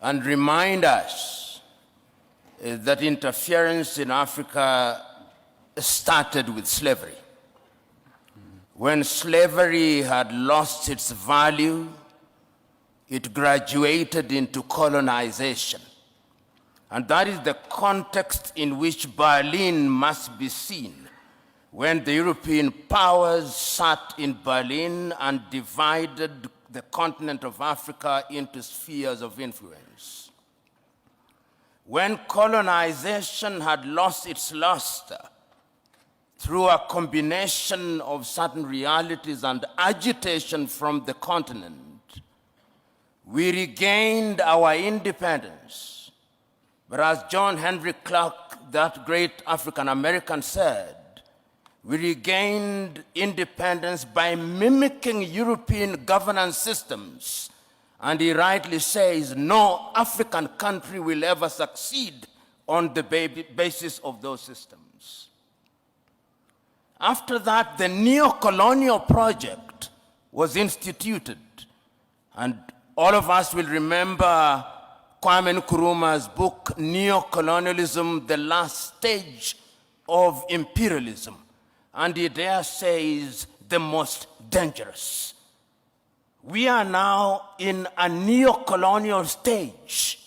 and remind us that interference in Africa started with slavery. When slavery had lost its value, it graduated into colonization. And that is the context in which Berlin must be seen, when the European powers sat in Berlin and divided the continent of Africa into spheres of influence. When colonization had lost its luster through a combination of certain realities and agitation from the continent, we regained our independence. But as John Henry Clark, that great African-American, said, we regained independence by mimicking European governance systems. And he rightly says, no African country will ever succeed on the basis of those systems. After that, the neo-colonial project was instituted. And all of us will remember Kwame Nkrumah's book, Neo-Colonialism, the Last Stage of Imperialism. And he there says, the most dangerous. We are now in a neo-colonial stage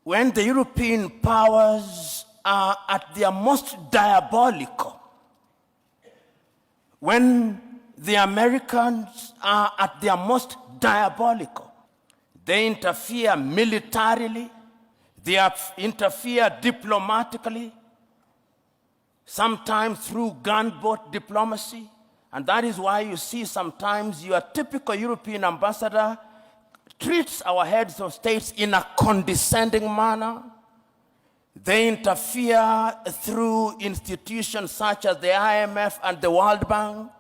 when the European powers are at their most diabolical, when the Americans are at their most diabolical. They interfere militarily, they interfere diplomatically, sometimes through gunboat diplomacy. And that is why you see sometimes your typical European ambassador treats our heads of states in a condescending manner. They interfere through institutions such as the IMF and the World Bank.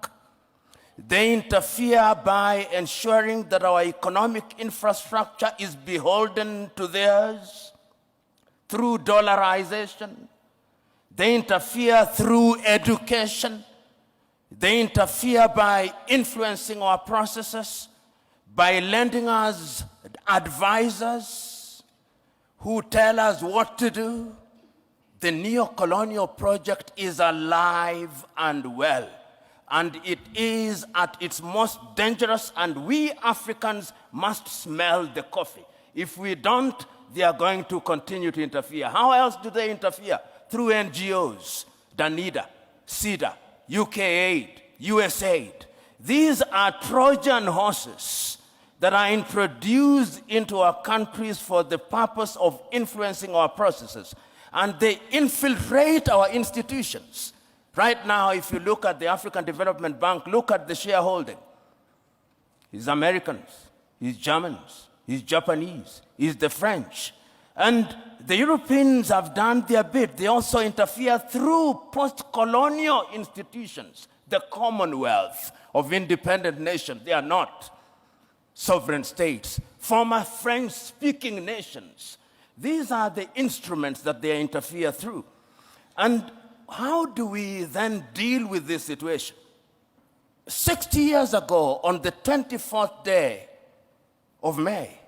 They interfere by ensuring that our economic infrastructure is beholden to theirs through dollarization. They interfere through education. They interfere by influencing our processes, by lending us advisors who tell us what to do. The neo-colonial project is alive and well. And it is at its most dangerous, and we Africans must smell the coffee. If we don't, they are going to continue to interfere. How else do they interfere? Through NGOs, Danida, CIDA, UK Aid, USAID. These are Trojan horses that are introduced into our countries for the purpose of influencing our processes. And they infiltrate our institutions. Right now, if you look at the African Development Bank, look at the shareholding. It's Americans, it's Germans, it's Japanese, it's the French. And the Europeans have done their bit. They also interfere through post-colonial institutions, the Commonwealth of independent nations. They are not sovereign states, former French-speaking nations. These are the instruments that they interfere through. And how do we then deal with this situation? 60 years ago, on the 24th day of May,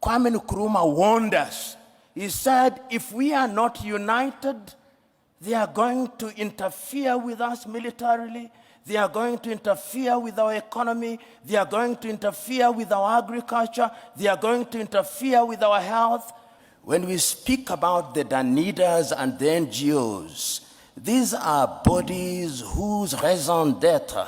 Kwame Nkrumah warned us. He said, if we are not united, they are going to interfere with us militarily. They are going to interfere with our economy. They are going to interfere with our agriculture. They are going to interfere with our health. When we speak about the Danidas and the NGOs, these are bodies whose raison d'etre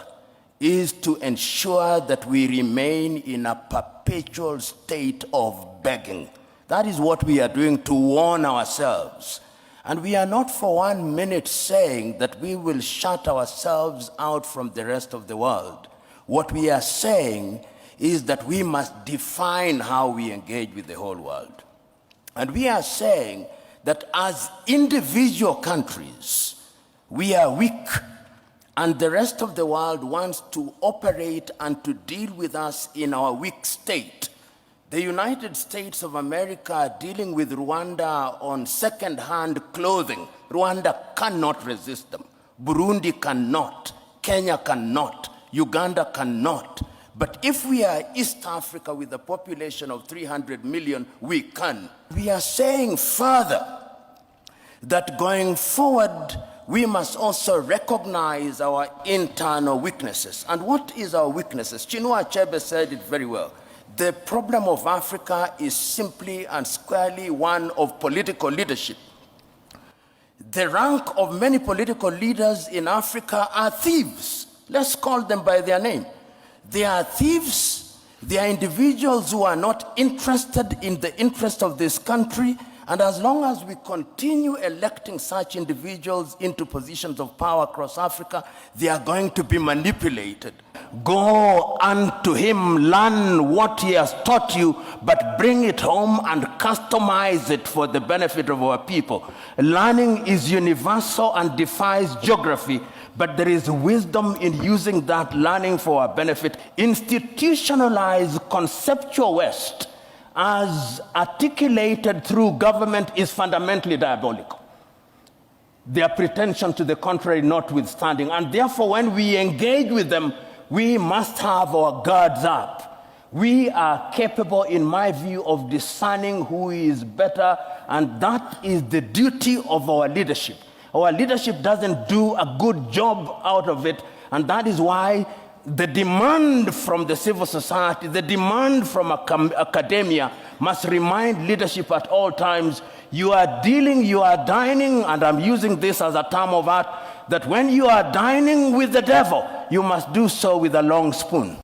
is to ensure that we remain in a perpetual state of begging. That is what we are doing to warn ourselves. And we are not for 1 minute saying that we will shut ourselves out from the rest of the world. What we are saying is that we must define how we engage with the whole world. And we are saying that as individual countries, we are weak, and the rest of the world wants to operate and to deal with us in our weak state. The United States of America are dealing with Rwanda on second-hand clothing. Rwanda cannot resist them. Burundi cannot. Kenya cannot. Uganda cannot. But if we are East Africa with a population of 300 million, we can. We are saying further that going forward, we must also recognize our internal weaknesses. And what is our weaknesses? Chinua Achebe said it very well. The problem of Africa is simply and squarely one of political leadership. The rank of many political leaders in Africa are thieves. Let's call them by their name. They are thieves. They are individuals who are not interested in the interest of this country. And as long as we continue electing such individuals into positions of power across Africa, they are going to be manipulated. Go unto him, learn what he has taught you, but bring it home and customize it for the benefit of our people. Learning is universal and defies geography, but there is wisdom in using that learning for our benefit. Institutionalized conceptual West, as articulated through government, is fundamentally diabolical. Their pretension to the contrary notwithstanding. And therefore, when we engage with them, we must have our guards up. We are capable, in my view, of discerning who is better, and that is the duty of our leadership. Our leadership doesn't do a good job out of it, and that is why the demand from the civil society, the demand from academia must remind leadership at all times, you are dining, and I'm using this as a term of art, that when you are dining with the devil, you must do so with a long spoon.